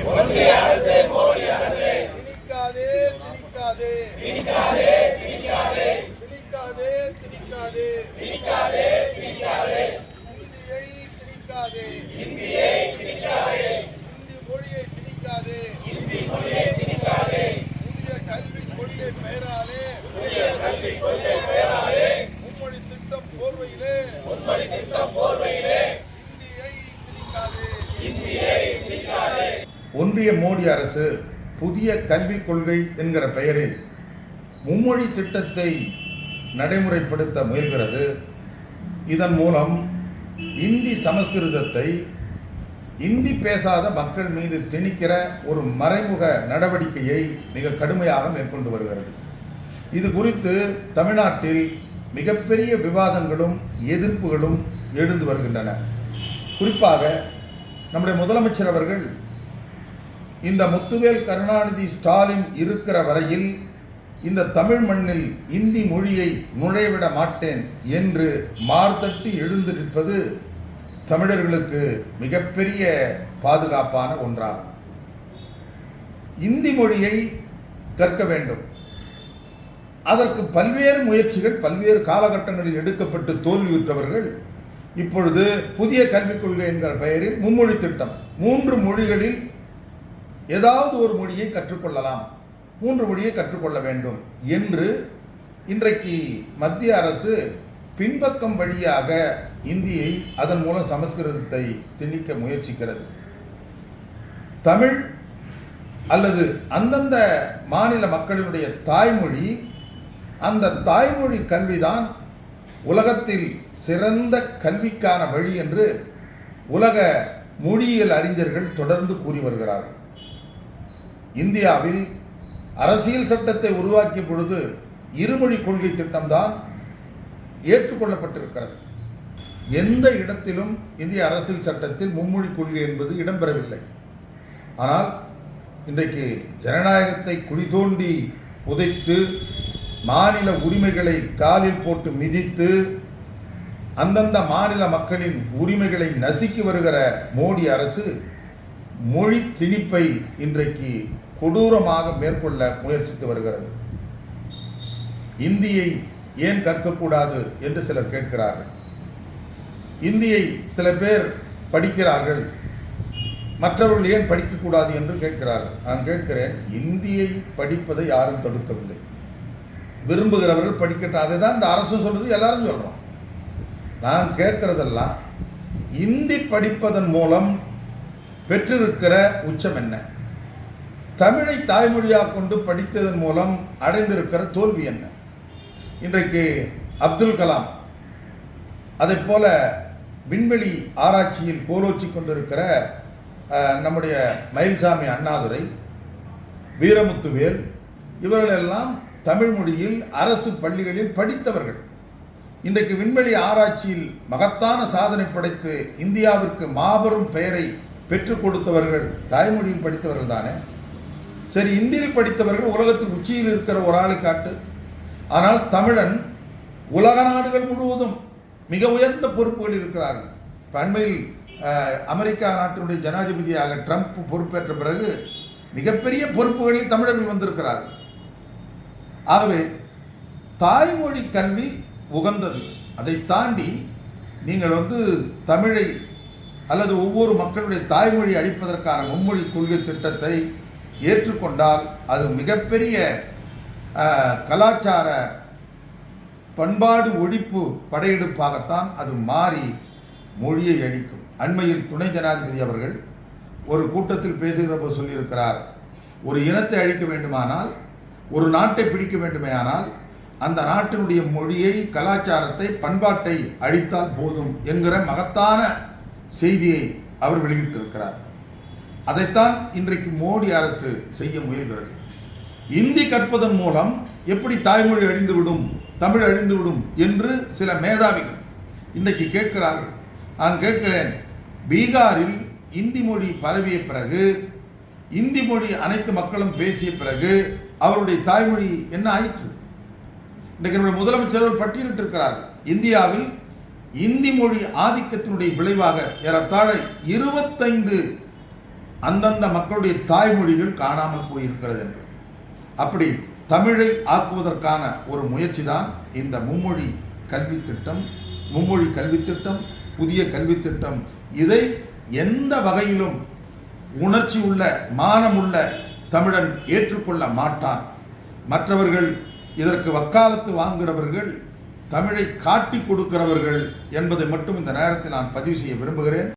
திணிக்காதே திணிக்காதே திணிக்காதே இந்தியை திணிக்காதே இந்தி மொழியை திணிக்காதே புதிய கல்வி கொள்கை பெயராலே மும்மொழி திட்டம் போர்வையிலே இந்தியை திணிக்காதே. ஒன்றிய மோடி அரசு புதிய கல்விக் கொள்கை என்கிற பெயரில் மும்மொழி திட்டத்தை நடைமுறைப்படுத்த முயல்கிறது. இதன் மூலம் இந்தி சமஸ்கிருதத்தை இந்தி பேசாத மக்கள் மீது திணிக்கிற ஒரு மறைமுக நடவடிக்கையை மிக கடுமையாக மேற்கொண்டு வருகிறது. இது குறித்து தமிழ்நாட்டில் மிகப்பெரிய விவாதங்களும் எதிர்ப்புகளும் எழுந்து வருகின்றன. குறிப்பாக நம்முடைய முதலமைச்சர் அவர்கள் இந்த முத்துவேல் கருணாநிதி ஸ்டாலின் இருக்கிற வரையில் இந்த தமிழ் மண்ணில் இந்தி மொழியை நுழைவிட மாட்டேன் என்று மார்தட்டி எழுந்து நிற்பது தமிழர்களுக்கு மிகப்பெரிய பாதுகாப்பான ஒன்றாகும். இந்தி மொழியை கற்க வேண்டும். அதற்கு பல்வேறு முயற்சிகள் பல்வேறு காலகட்டங்களில் எடுக்கப்பட்டு தோல்வியுற்றவர்கள் இப்பொழுது புதிய கல்விக் கொள்கை என்கிற பெயரில் மும்மொழி திட்டம் 3 மொழிகளில் ஏதாவது ஒரு மொழியை கற்றுக்கொள்ளலாம், 3 மொழியை கற்றுக்கொள்ள வேண்டும் என்று இன்றைக்கு மத்திய அரசு பின்பக்கம் வழியாக இந்தியை அதன் மூலம் சமஸ்கிருதத்தை திணிக்க முயற்சிக்கிறது. தமிழ் அல்லது அந்தந்த மாநில மக்களினுடைய தாய்மொழி, அந்த தாய்மொழி கல்விதான் உலகத்தில் சிறந்த கல்விக்கான வழி என்று உலக மொழியியல் அறிஞர்கள் தொடர்ந்து கூறி வருகிறார்கள். இந்தியாவில் அரசியல் சட்டத்தை உருவாக்கிய பொழுது இருமொழி கொள்கை திட்டம்தான் ஏற்றுக்கொள்ளப்பட்டிருக்கிறது. எந்த இடத்திலும் இந்திய அரசியல் சட்டத்தில் மும்மொழி கொள்கை என்பது இடம்பெறவில்லை. ஆனால் இன்றைக்கு ஜனநாயகத்தை குழி தோண்டி புதைத்து மாநில உரிமைகளை காலில் போட்டு மிதித்து அந்தந்த மாநில மக்களின் உரிமைகளை நசுக்கி வருகிற மோடி அரசு மொழி திணிப்பை இன்றைக்கு கொடூரமாக மேற்கொள்ள முயற்சித்து வருகிறது. இந்தியை ஏன் கற்கக்கூடாது என்று சிலர் கேட்கிறார்கள். இந்தியை சில பேர் படிக்கிறார்கள், மற்றவர்கள் ஏன் படிக்கக்கூடாது என்று கேட்கிறார்கள். நான் கேட்கிறேன், இந்தியை படிப்பதை யாரும் தடுக்கவில்லை. விரும்புகிறவர்கள் படிக்கட்டும். அதை தான் இந்த அரசு சொல்றது, எல்லாரும் சொல்றோம். நான் கேட்கிறதெல்லாம் இந்தி படிப்பதன் மூலம் பெற்றிருக்கிற உச்சம் என்ன, தமிழை தாய்மொழியாக கொண்டு படித்ததன் மூலம் அடைந்திருக்கிற தோல்வி என்ன. இன்றைக்கு அப்துல் கலாம், அதை போல விண்வெளி ஆராய்ச்சியில் கோலோச்சி கொண்டிருக்கிற நம்முடைய மயில்சாமி அண்ணாதுரை, வீரமுத்துவேல், இவர்களெல்லாம் தமிழ் மொழியில் அரசு பள்ளிகளில் படித்தவர்கள். இன்றைக்கு விண்வெளி ஆராய்ச்சியில் மகத்தான சாதனை படைத்து இந்தியாவிற்கு மாபெரும் பெயரை பெற்றுக் கொடுத்தவர்கள் தாய்மொழியில் படித்தவர்கள் தானே. சரி, இந்தியில் படித்தவர்கள் உலகத்தில் உச்சியில் இருக்கிற ஒரு ஆளை காட்டு. ஆனால் தமிழன் உலக நாடுகள் முழுவதும் மிக உயர்ந்த பொறுப்புகள் இருக்கிறார்கள். அண்மையில் அமெரிக்கா நாட்டினுடைய ஜனாதிபதியாக ட்ரம்ப் பொறுப்பேற்ற பிறகு மிகப்பெரிய பொறுப்புகளில் தமிழர்கள் வந்திருக்கிறார்கள். ஆகவே தாய்மொழி கல்வி உகந்தது. அதை தாண்டி நீங்கள் தமிழை அல்லது ஒவ்வொரு மக்களுடைய தாய்மொழி அளிப்பதற்கான மும்மொழி கொள்கை திட்டத்தை ஏற்றுக்கொண்டால் அது மிகப்பெரிய கலாச்சார பண்பாடு ஒழிப்பு படையெடுப்பாகத்தான் அது மாறி மொழியை அழிக்கும். அண்மையில் துணை ஜனாதிபதி அவர்கள் ஒரு கூட்டத்தில் பேசுகிறப்போ சொல்லியிருக்கிறார், ஒரு இனத்தை அழிக்க வேண்டுமானால், ஒரு நாட்டை பிடிக்க வேண்டுமேயானால் அந்த நாட்டினுடைய மொழியை, கலாச்சாரத்தை, பண்பாட்டை அழித்தால் போதும் என்கிற மகத்தான செய்தியை அவர் வெளியிட்டிருக்கிறார். அதைத்தான் இன்றைக்கு மோடி அரசு செய்ய முயல்கிறது. இந்தி கற்பதன் மூலம் எப்படி தாய்மொழி அழிந்துவிடும், தமிழ் அழிந்துவிடும் என்று சில மேதாவிகள் இன்றைக்கு கேட்கிறார்கள். நான் கேட்கிறேன், பீகாரில் இந்தி மொழி பரவிய பிறகு, இந்தி மொழி அனைத்து மக்களும் பேசிய பிறகு அவருடைய தாய்மொழி என்ன ஆயிற்று? இன்றைக்கு நம்முடைய முதலமைச்சர் பட்டியலிட்டிருக்கிறார். இந்தியாவில் இந்தி மொழி ஆதிக்கத்தினுடைய விளைவாக ஏறத்தாழ 25 அந்தந்த மக்களுடைய தாய்மொழிகள் காணாமல் போயிருக்கிறது என்று. அப்படி தமிழை ஆக்குவதற்கான ஒரு முயற்சி தான் இந்த மும்மொழி கல்வித்திட்டம், புதிய கல்வித்திட்டம். இதை எந்த வகையிலும் உணர்ச்சி உள்ள மானமுள்ள தமிழன் ஏற்றுக்கொள்ள மாட்டான். மற்றவர்கள் இதற்கு வக்காலத்து வாங்குகிறவர்கள், தமிழை காட்டி கொடுக்கிறவர்கள் என்பதை மட்டும் இந்த நேரத்தில் நான் பதிவு செய்ய விரும்புகிறேன்.